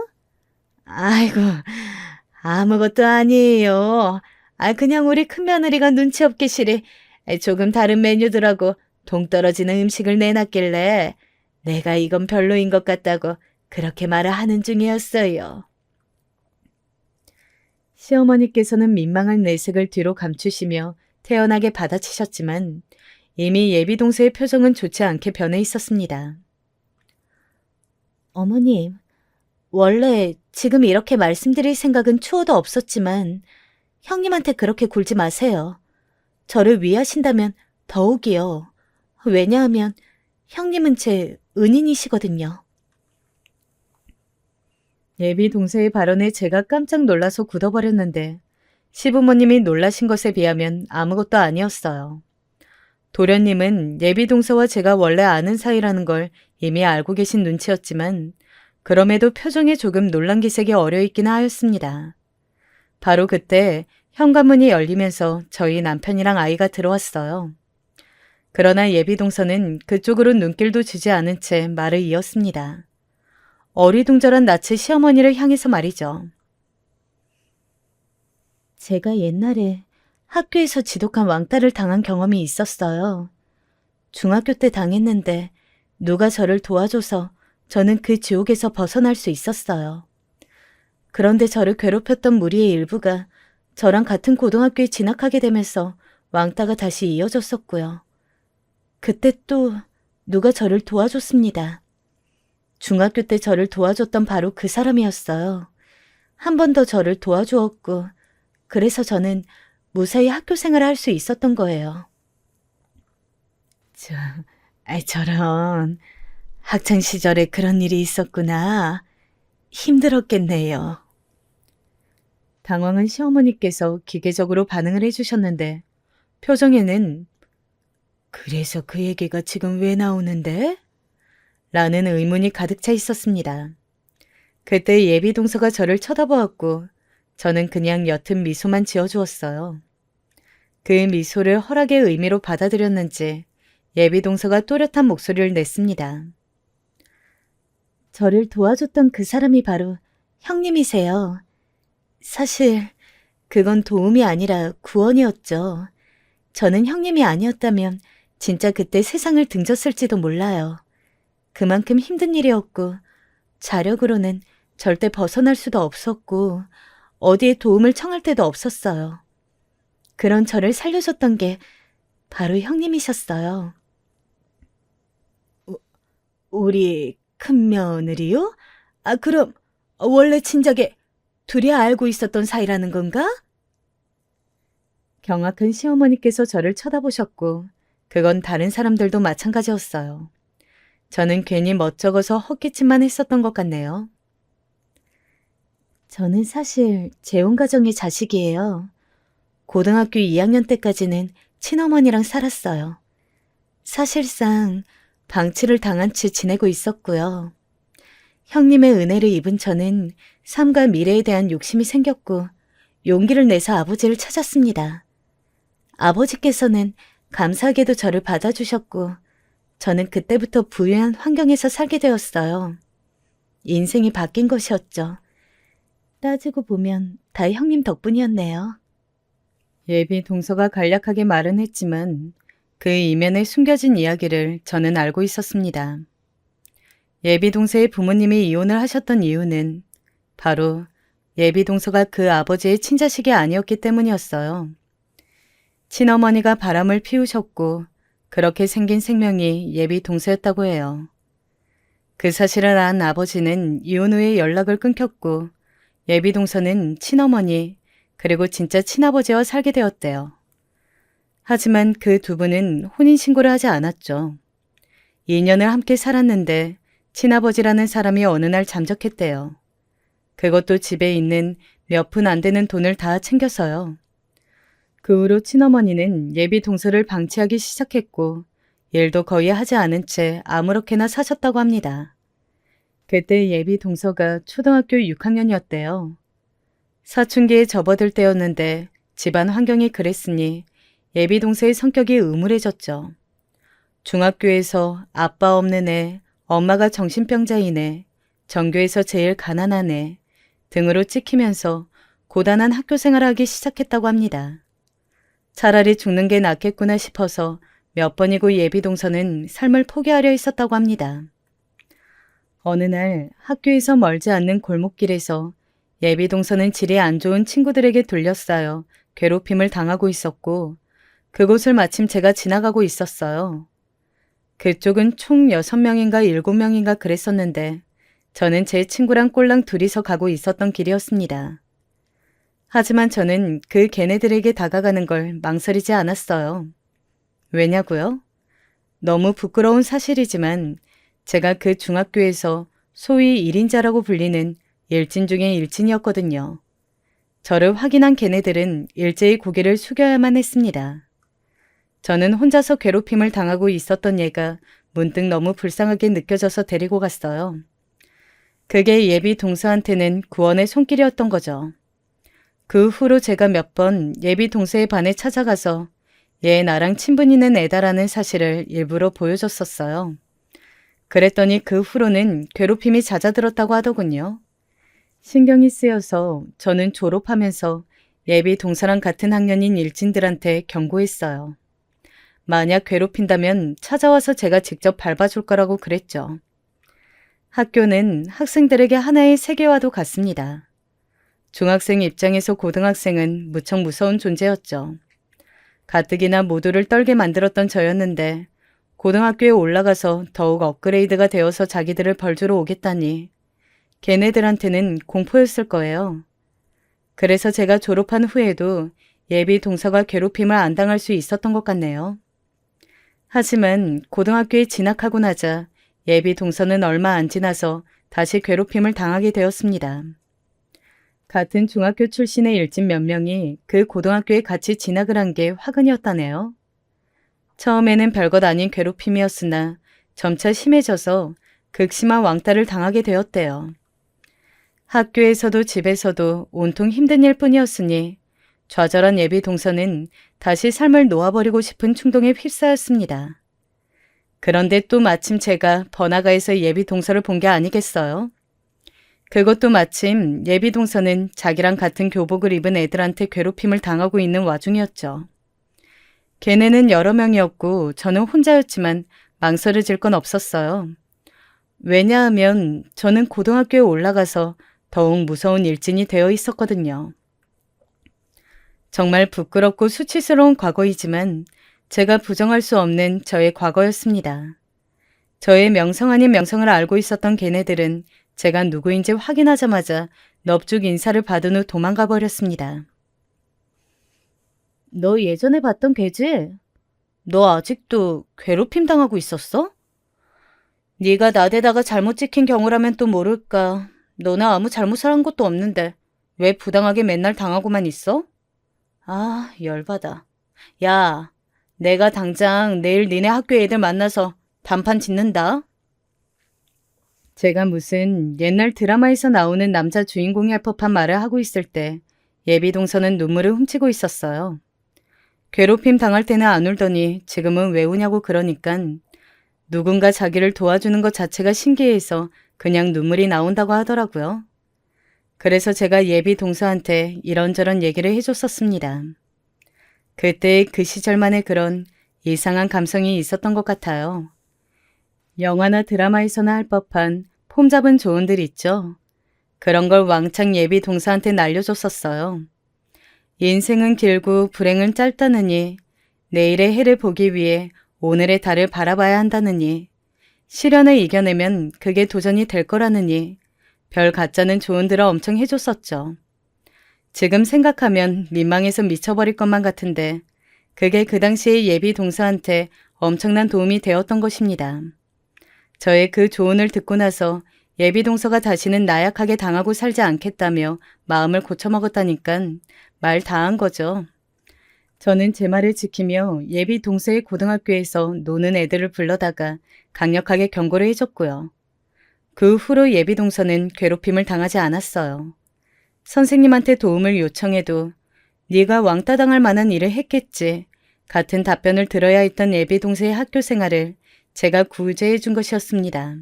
아이고, 아무것도 아니에요. 그냥 우리 큰며느리가 눈치 없게 시리 조금 다른 메뉴들하고 동떨어지는 음식을 내놨길래 내가 이건 별로인 것 같다고 그렇게 말을 하는 중이었어요. 시어머니께서는 민망한 내색을 뒤로 감추시며 태연하게 받아치셨지만 이미 예비동서의 표정은 좋지 않게 변해 있었습니다. 어머님, 원래 지금 이렇게 말씀드릴 생각은 추호도 없었지만 형님한테 그렇게 굴지 마세요. 저를 위하신다면 더욱이요. 왜냐하면 형님은 제 은인이시거든요. 예비 동서의 발언에 제가 깜짝 놀라서 굳어버렸는데 시부모님이 놀라신 것에 비하면 아무것도 아니었어요. 도련님은 예비 동서와 제가 원래 아는 사이라는 걸 이미 알고 계신 눈치였지만 그럼에도 표정에 조금 놀란 기색이 어려있기는 하였습니다. 바로 그때 현관문이 열리면서 저희 남편이랑 아이가 들어왔어요. 그러나 예비 동서는 그쪽으로 눈길도 주지 않은 채 말을 이었습니다. 어리둥절한 낯의 시어머니를 향해서 말이죠. 제가 옛날에 학교에서 지독한 왕따를 당한 경험이 있었어요. 중학교 때 당했는데 누가 저를 도와줘서 저는 그 지옥에서 벗어날 수 있었어요. 그런데 저를 괴롭혔던 무리의 일부가 저랑 같은 고등학교에 진학하게 되면서 왕따가 다시 이어졌었고요. 그때 또 누가 저를 도와줬습니다. 중학교 때 저를 도와줬던 바로 그 사람이었어요. 한 번 더 저를 도와주었고 그래서 저는 무사히 학교 생활을 할 수 있었던 거예요. 저런 학창시절에 그런 일이 있었구나. 힘들었겠네요. 당황한 시어머니께서 기계적으로 반응을 해주셨는데 표정에는 그래서 그 얘기가 지금 왜 나오는데? 라는 의문이 가득 차 있었습니다. 그때 예비 동서가 저를 쳐다보았고 저는 그냥 옅은 미소만 지어주었어요. 그 미소를 허락의 의미로 받아들였는지 예비 동서가 또렷한 목소리를 냈습니다. 저를 도와줬던 그 사람이 바로 형님이세요. 사실 그건 도움이 아니라 구원이었죠. 저는 형님이 아니었다면 진짜 그때 세상을 등졌을지도 몰라요. 그만큼 힘든 일이었고 자력으로는 절대 벗어날 수도 없었고 어디에 도움을 청할 데도 없었어요. 그런 저를 살려줬던 게 바로 형님이셨어요. 우리 큰며느리요? 그럼 원래 친작에 둘이 알고 있었던 사이라는 건가? 경악한 시어머니께서 저를 쳐다보셨고 그건 다른 사람들도 마찬가지였어요. 저는 괜히 멋쩍어서 헛기침만 했었던 것 같네요. 저는 사실 재혼가정의 자식이에요. 고등학교 2학년 때까지는 친어머니랑 살았어요. 사실상 방치를 당한 채 지내고 있었고요. 형님의 은혜를 입은 저는 삶과 미래에 대한 욕심이 생겼고 용기를 내서 아버지를 찾았습니다. 아버지께서는 감사하게도 저를 받아주셨고 저는 그때부터 부유한 환경에서 살게 되었어요. 인생이 바뀐 것이었죠. 따지고 보면 다 형님 덕분이었네요. 예비 동서가 간략하게 말은 했지만 그 이면에 숨겨진 이야기를 저는 알고 있었습니다. 예비 동서의 부모님이 이혼을 하셨던 이유는 바로 예비 동서가 그 아버지의 친자식이 아니었기 때문이었어요. 친어머니가 바람을 피우셨고 그렇게 생긴 생명이 예비 동서였다고 해요. 그 사실을 안 아버지는 이혼 후에 연락을 끊겼고 예비 동서는 친어머니 그리고 진짜 친아버지와 살게 되었대요. 하지만 그 두 분은 혼인신고를 하지 않았죠. 2년을 함께 살았는데 친아버지라는 사람이 어느 날 잠적했대요. 그것도 집에 있는 몇 푼 안 되는 돈을 다 챙겨서요. 그 후로 친어머니는 예비 동서를 방치하기 시작했고 일도 거의 하지 않은 채 아무렇게나 사셨다고 합니다. 그때 예비 동서가 초등학교 6학년이었대요. 사춘기에 접어들 때였는데 집안 환경이 그랬으니 예비 동서의 성격이 음울해졌죠. 중학교에서 아빠 없는 애, 엄마가 정신병자인 애, 전교에서 제일 가난한 애 등으로 찍히면서 고단한 학교 생활을 하기 시작했다고 합니다. 차라리 죽는 게 낫겠구나 싶어서 몇 번이고 예비 동서는 삶을 포기하려 했었다고 합니다. 어느 날 학교에서 멀지 않는 골목길에서 예비 동서는 질이 안 좋은 친구들에게 둘러싸여 괴롭힘을 당하고 있었고 그곳을 마침 제가 지나가고 있었어요. 그쪽은 총 6명인가 7명인가 그랬었는데 저는 제 친구랑 꼴랑 둘이서 가고 있었던 길이었습니다. 하지만 저는 그 걔네들에게 다가가는 걸 망설이지 않았어요. 왜냐고요? 너무 부끄러운 사실이지만 제가 그 중학교에서 소위 1인자라고 불리는 일진 중에 일진이었거든요. 저를 확인한 걔네들은 일제히 고개를 숙여야만 했습니다. 저는 혼자서 괴롭힘을 당하고 있었던 얘가 문득 너무 불쌍하게 느껴져서 데리고 갔어요. 그게 예비 동서한테는 구원의 손길이었던 거죠. 그 후로 제가 몇 번 예비 동서의 반에 찾아가서 얘 나랑 친분 있는 애다라는 사실을 일부러 보여줬었어요. 그랬더니 그 후로는 괴롭힘이 잦아들었다고 하더군요. 신경이 쓰여서 저는 졸업하면서 예비 동서랑 같은 학년인 일진들한테 경고했어요. 만약 괴롭힌다면 찾아와서 제가 직접 밟아줄 거라고 그랬죠. 학교는 학생들에게 하나의 세계와도 같습니다. 중학생 입장에서 고등학생은 무척 무서운 존재였죠. 가뜩이나 모두를 떨게 만들었던 저였는데 고등학교에 올라가서 더욱 업그레이드가 되어서 자기들을 벌주러 오겠다니 걔네들한테는 공포였을 거예요. 그래서 제가 졸업한 후에도 예비 동서가 괴롭힘을 안 당할 수 있었던 것 같네요. 하지만 고등학교에 진학하고 나자 예비 동서는 얼마 안 지나서 다시 괴롭힘을 당하게 되었습니다. 같은 중학교 출신의 일진 몇 명이 그 고등학교에 같이 진학을 한 게 화근이었다네요. 처음에는 별것 아닌 괴롭힘이었으나 점차 심해져서 극심한 왕따를 당하게 되었대요. 학교에서도 집에서도 온통 힘든 일뿐이었으니 좌절한 예비 동서는 다시 삶을 놓아버리고 싶은 충동에 휩싸였습니다. 그런데 또 마침 제가 번화가에서 예비 동서를 본 게 아니겠어요? 그것도 마침 예비 동서는 자기랑 같은 교복을 입은 애들한테 괴롭힘을 당하고 있는 와중이었죠. 걔네는 여러 명이었고 저는 혼자였지만 망설여질 건 없었어요. 왜냐하면 저는 고등학교에 올라가서 더욱 무서운 일진이 되어 있었거든요. 정말 부끄럽고 수치스러운 과거이지만 제가 부정할 수 없는 저의 과거였습니다. 저의 명성 아닌 명성을 알고 있었던 걔네들은 제가 누구인지 확인하자마자 넙죽 인사를 받은 후 도망가 버렸습니다. 너 예전에 봤던 걔지? 너 아직도 괴롭힘 당하고 있었어? 네가 나대다가 잘못 찍힌 경우라면 또 모를까. 너는 아무 잘못을 한 것도 없는데 왜 부당하게 맨날 당하고만 있어? 아, 열받아. 야, 내가 당장 내일 니네 학교 애들 만나서 단판 짓는다. 제가 무슨 옛날 드라마에서 나오는 남자 주인공이 할 법한 말을 하고 있을 때 예비 동서는 눈물을 훔치고 있었어요. 괴롭힘 당할 때는 안 울더니 지금은 왜 우냐고 그러니깐 누군가 자기를 도와주는 것 자체가 신기해서 그냥 눈물이 나온다고 하더라고요. 그래서 제가 예비 동서한테 이런저런 얘기를 해줬었습니다. 그때 그 시절만의 그런 이상한 감성이 있었던 것 같아요. 영화나 드라마에서나 할 법한 폼 잡은 조언들 있죠. 그런 걸 왕창 예비 동서한테 날려줬었어요. 인생은 길고 불행은 짧다느니 내일의 해를 보기 위해 오늘의 달을 바라봐야 한다느니 시련을 이겨내면 그게 도전이 될 거라느니 별 가짜는 조언들을 엄청 해줬었죠. 지금 생각하면 민망해서 미쳐버릴 것만 같은데 그게 그 당시에 예비 동서한테 엄청난 도움이 되었던 것입니다. 저의 그 조언을 듣고 나서 예비 동서가 다시는 나약하게 당하고 살지 않겠다며 마음을 고쳐먹었다니깐 말 다 한 거죠. 저는 제 말을 지키며 예비 동서의 고등학교에서 노는 애들을 불러다가 강력하게 경고를 해줬고요. 그 후로 예비 동서는 괴롭힘을 당하지 않았어요. 선생님한테 도움을 요청해도 네가 왕따 당할 만한 일을 했겠지. 같은 답변을 들어야 했던 예비 동서의 학교 생활을 제가 구제해 준 것이었습니다.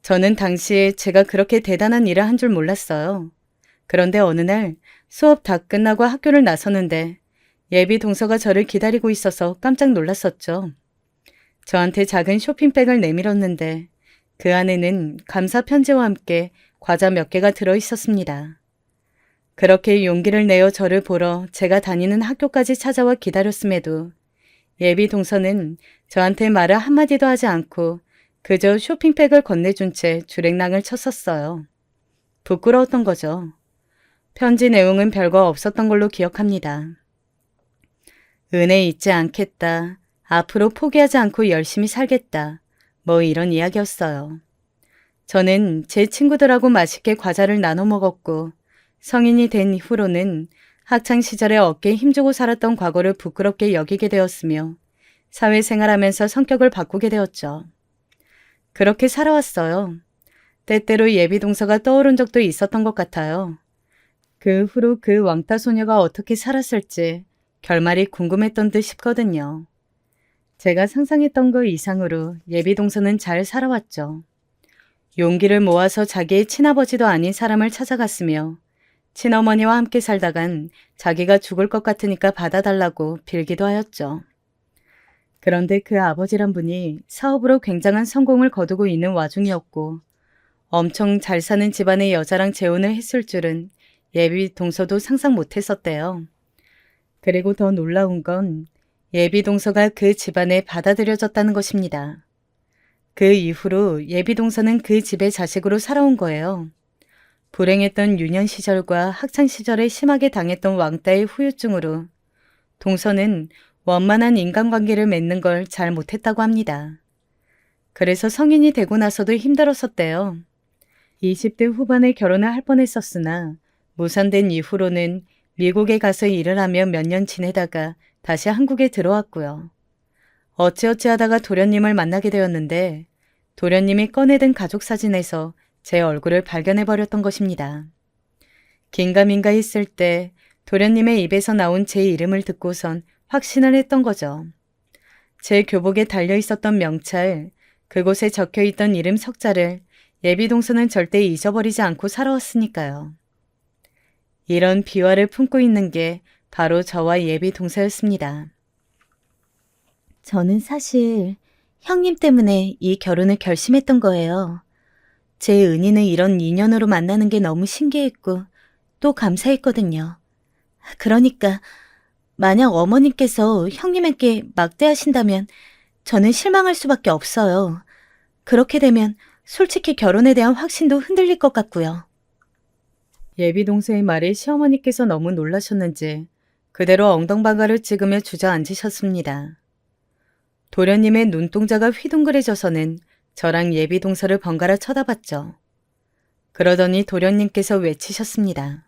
저는 당시에 제가 그렇게 대단한 일을 한 줄 몰랐어요. 그런데 어느 날 수업 다 끝나고 학교를 나서는데 예비 동서가 저를 기다리고 있어서 깜짝 놀랐었죠. 저한테 작은 쇼핑백을 내밀었는데 그 안에는 감사 편지와 함께 과자 몇 개가 들어 있었습니다. 그렇게 용기를 내어 저를 보러 제가 다니는 학교까지 찾아와 기다렸음에도 예비 동서는 저한테 말을 한마디도 하지 않고 그저 쇼핑백을 건네준 채 주랭랑을 쳤었어요. 부끄러웠던 거죠. 편지 내용은 별거 없었던 걸로 기억합니다. 은혜 잊지 않겠다. 앞으로 포기하지 않고 열심히 살겠다. 뭐 이런 이야기였어요. 저는 제 친구들하고 맛있게 과자를 나눠 먹었고 성인이 된 이후로는 학창시절에 어깨에 힘주고 살았던 과거를 부끄럽게 여기게 되었으며 사회생활하면서 성격을 바꾸게 되었죠. 그렇게 살아왔어요. 때때로 예비동서가 떠오른 적도 있었던 것 같아요. 그 후로 그 왕따 소녀가 어떻게 살았을지 결말이 궁금했던 듯 싶거든요. 제가 상상했던 것 이상으로 예비동서는 잘 살아왔죠. 용기를 모아서 자기의 친아버지도 아닌 사람을 찾아갔으며 친어머니와 함께 살다간 자기가 죽을 것 같으니까 받아달라고 빌기도 하였죠. 그런데 그 아버지란 분이 사업으로 굉장한 성공을 거두고 있는 와중이었고 엄청 잘 사는 집안의 여자랑 재혼을 했을 줄은 예비 동서도 상상 못했었대요. 그리고 더 놀라운 건 예비 동서가 그 집안에 받아들여졌다는 것입니다. 그 이후로 예비 동서는 그 집의 자식으로 살아온 거예요. 불행했던 유년 시절과 학창 시절에 심하게 당했던 왕따의 후유증으로 동서는 원만한 인간관계를 맺는 걸 잘 못했다고 합니다. 그래서 성인이 되고 나서도 힘들었었대요. 20대 후반에 결혼을 할 뻔했었으나 무산된 이후로는 미국에 가서 일을 하며 몇 년 지내다가 다시 한국에 들어왔고요. 어찌어찌 하다가 도련님을 만나게 되었는데 도련님이 꺼내든 가족 사진에서 제 얼굴을 발견해버렸던 것입니다. 긴가민가 했을 때 도련님의 입에서 나온 제 이름을 듣고선 확신을 했던 거죠. 제 교복에 달려있었던 명찰, 그곳에 적혀있던 이름 석자를 예비동서는 절대 잊어버리지 않고 살아왔으니까요. 이런 비화를 품고 있는 게 바로 저와 예비동서였습니다. 저는 사실 형님 때문에 이 결혼을 결심했던 거예요. 제 은희는 이런 인연으로 만나는 게 너무 신기했고 또 감사했거든요. 그러니까 만약 어머님께서 형님에게 막대하신다면 저는 실망할 수밖에 없어요. 그렇게 되면 솔직히 결혼에 대한 확신도 흔들릴 것 같고요. 예비동서의 말에 시어머니께서 너무 놀라셨는지 그대로 엉덩방아를 찍으며 주저앉으셨습니다. 도련님의 눈동자가 휘둥그레져서는 저랑 예비동서를 번갈아 쳐다봤죠. 그러더니 도련님께서 외치셨습니다.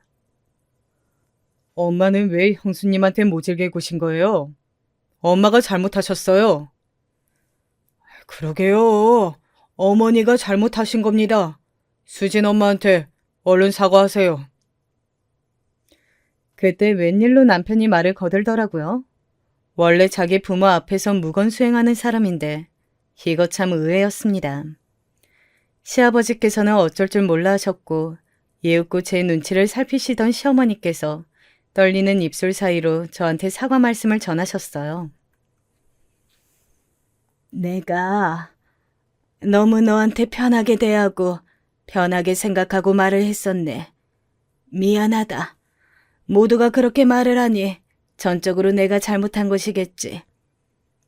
엄마는 왜 형수님한테 모질게 구신 거예요? 엄마가 잘못하셨어요. 그러게요. 어머니가 잘못하신 겁니다. 수진 엄마한테 얼른 사과하세요. 그때 웬일로 남편이 말을 거들더라고요. 원래 자기 부모 앞에서 무건수행하는 사람인데 이거 참 의외였습니다. 시아버지께서는 어쩔 줄 몰라 하셨고 예웃고 제 눈치를 살피시던 시어머니께서 떨리는 입술 사이로 저한테 사과 말씀을 전하셨어요. 내가 너무 너한테 편하게 대하고 편하게 생각하고 말을 했었네. 미안하다. 모두가 그렇게 말을 하니 전적으로 내가 잘못한 것이겠지.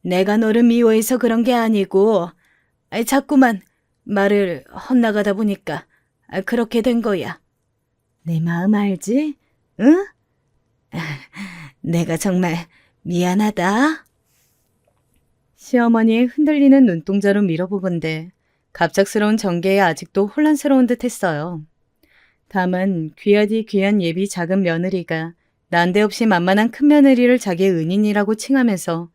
내가 너를 미워해서 그런 게 아니고 자꾸만 말을 헛나가다 보니까 그렇게 된 거야. 내 마음 알지? 응? 내가 정말 미안하다. 시어머니의 흔들리는 눈동자로 밀어보건대 갑작스러운 전개에 아직도 혼란스러운 듯 했어요. 다만 귀하디 귀한 예비 작은 며느리가 난데없이 만만한 큰 며느리를 자기의 은인이라고 칭하면서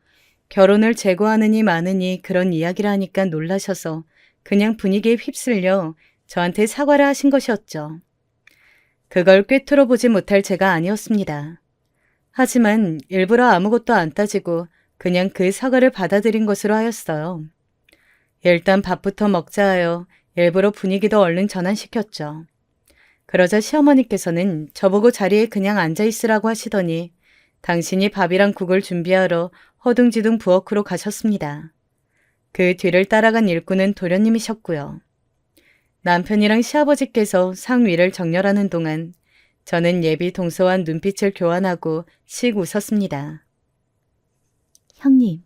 결혼을 재고하느니 마느니 그런 이야기를 하니까 놀라셔서 그냥 분위기에 휩쓸려 저한테 사과를 하신 것이었죠. 그걸 꿰뚫어 보지 못할 제가 아니었습니다. 하지만 일부러 아무것도 안 따지고 그냥 그 사과를 받아들인 것으로 하였어요. 일단 밥부터 먹자 하여 일부러 분위기도 얼른 전환시켰죠. 그러자 시어머니께서는 저보고 자리에 그냥 앉아 있으라고 하시더니 당신이 밥이랑 국을 준비하러 허둥지둥 부엌으로 가셨습니다. 그 뒤를 따라간 일꾼은 도련님이셨고요. 남편이랑 시아버지께서 상위를 정렬하는 동안 저는 예비 동서와 눈빛을 교환하고 씩 웃었습니다. 형님,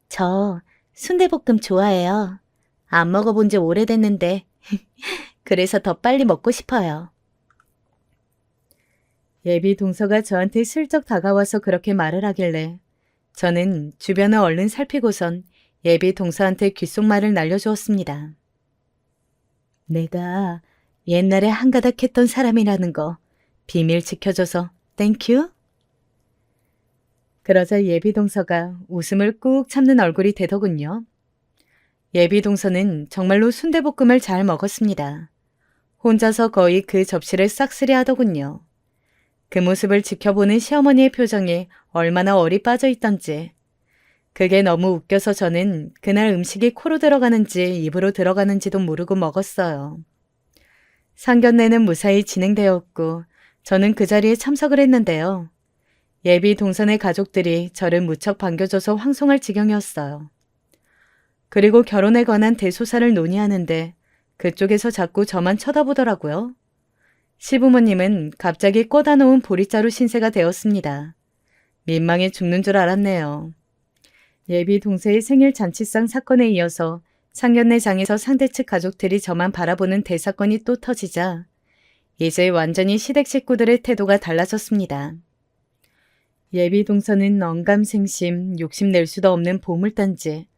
저 순대볶음 좋아해요. 안 먹어본 지 오래됐는데 그래서 더 빨리 먹고 싶어요. 예비 동서가 저한테 슬쩍 다가와서 그렇게 말을 하길래 저는 주변을 얼른 살피고선 예비 동서한테 귓속말을 날려주었습니다. 내가 옛날에 한가닥 했던 사람이라는 거 비밀 지켜줘서 땡큐? 그러자 예비 동서가 웃음을 꾹 참는 얼굴이 되더군요. 예비 동서는 정말로 순대볶음을 잘 먹었습니다. 혼자서 거의 그 접시를 싹쓸이 하더군요. 그 모습을 지켜보는 시어머니의 표정에 얼마나 얼이 빠져 있던지. 그게 너무 웃겨서 저는 그날 음식이 코로 들어가는지 입으로 들어가는지도 모르고 먹었어요. 상견례는 무사히 진행되었고 저는 그 자리에 참석을 했는데요. 예비 동선의 가족들이 저를 무척 반겨줘서 황송할 지경이었어요. 그리고 결혼에 관한 대소사를 논의하는데 그쪽에서 자꾸 저만 쳐다보더라고요. 시부모님은 갑자기 꽂아 놓은 보리자루 신세가 되었습니다. 민망해 죽는 줄 알았네요. 예비 동서의 생일 잔치상 사건에 이어서 상견례장에서 상대측 가족들이 저만 바라보는 대사건이 또 터지자 이제 완전히 시댁 식구들의 태도가 달라졌습니다. 예비 동서는 언감생심, 욕심낼 수도 없는 보물단지,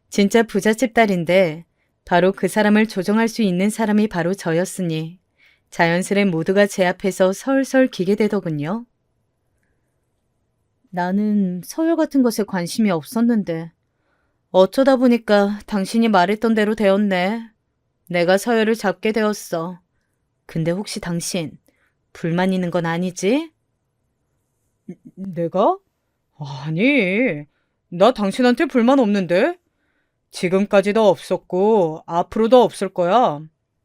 진짜 부잣집 딸인데 바로 그 사람을 조종할 수 있는 사람이 바로 저였으니 자연스레 모두가 제 앞에서 설설 기게 되더군요. 나는 서열 같은 것에 관심이 없었는데 어쩌다 보니까 당신이 말했던 대로 되었네. 내가 서열을 잡게 되었어. 근데 혹시 당신 불만 있는 건 아니지? 내가? 아니, 나 당신한테 불만 없는데? 지금까지도 없었고 앞으로도 없을 거야.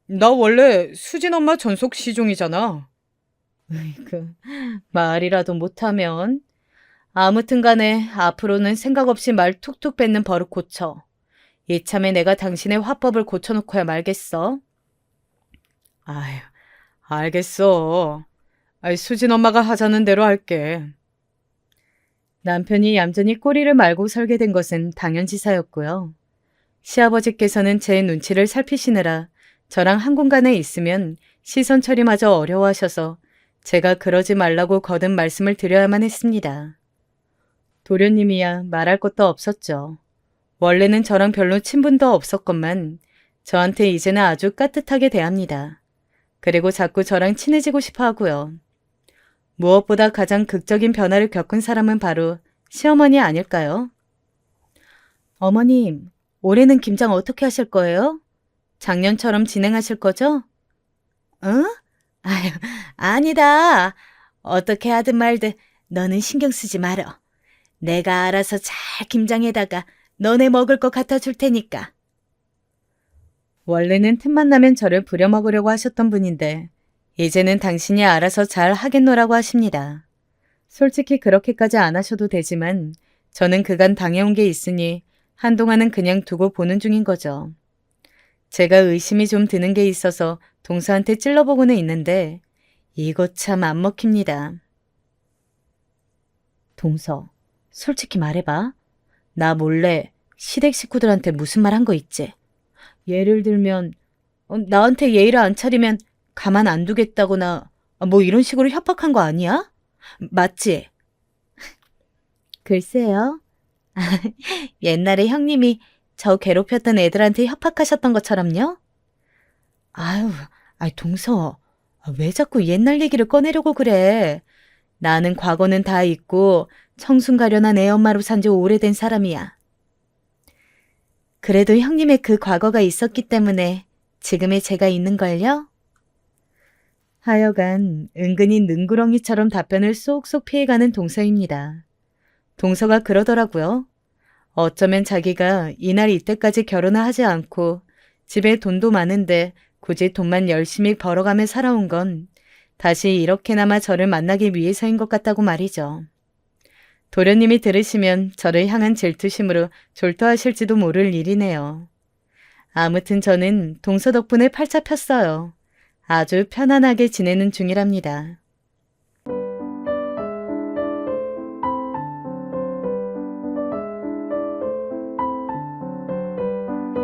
나 원래 수진 엄마 전속 시종이잖아. 으이그, 말이라도 못하면. 아무튼 간에 앞으로는 생각 없이 말 툭툭 뱉는 버릇 고쳐. 이참에 내가 당신의 화법을 고쳐놓고야 말겠어. 아휴, 알겠어. 수진 엄마가 하자는 대로 할게. 남편이 얌전히 꼬리를 말고 설게 된 것은 당연지사였고요. 시아버지께서는 제 눈치를 살피시느라 저랑 한 공간에 있으면 시선 처리마저 어려워하셔서 제가 그러지 말라고 거듭 말씀을 드려야만 했습니다. 도련님이야 말할 것도 없었죠. 원래는 저랑 별로 친분도 없었건만 저한테 이제는 아주 깍듯하게 대합니다. 그리고 자꾸 저랑 친해지고 싶어 하고요. 무엇보다 가장 극적인 변화를 겪은 사람은 바로 시어머니 아닐까요? 어머님, 올해는 김장 어떻게 하실 거예요? 작년처럼 진행하실 거죠? 응? 아유, 아니다. 어떻게 하든 말든 너는 신경 쓰지 말어. 내가 알아서 잘 김장에다가 너네 먹을 것 갖다 줄 테니까. 원래는 틈만 나면 저를 부려먹으려고 하셨던 분인데 이제는 당신이 알아서 잘 하겠노라고 하십니다. 솔직히 그렇게까지 안 하셔도 되지만 저는 그간 당해온 게 있으니 한동안은 그냥 두고 보는 중인 거죠. 제가 의심이 좀 드는 게 있어서 동서한테 찔러보고는 있는데 이거 참 안 먹힙니다. 동서, 솔직히 말해봐. 나 몰래 시댁 식구들한테 무슨 말 한 거 있지? 예를 들면 나한테 예의를 안 차리면 가만 안 두겠다거나 뭐 이런 식으로 협박한 거 아니야? 맞지? 글쎄요. 옛날에 형님이 저 괴롭혔던 애들한테 협박하셨던 것처럼요? 아유, 동서, 왜 자꾸 옛날 얘기를 꺼내려고 그래? 나는 과거는 다 잊고 청순가련한 애엄마로 산 지 오래된 사람이야. 그래도 형님의 그 과거가 있었기 때문에 지금의 제가 있는걸요? 하여간 은근히 능구렁이처럼 답변을 쏙쏙 피해가는 동서입니다. 동서가 그러더라고요. 어쩌면 자기가 이날 이때까지 결혼을 하지 않고 집에 돈도 많은데 굳이 돈만 열심히 벌어가며 살아온 건 다시 이렇게나마 저를 만나기 위해서인 것 같다고 말이죠. 도련님이 들으시면 저를 향한 질투심으로 졸도하실지도 모를 일이네요. 아무튼 저는 동서 덕분에 팔자 폈어요. 아주 편안하게 지내는 중이랍니다.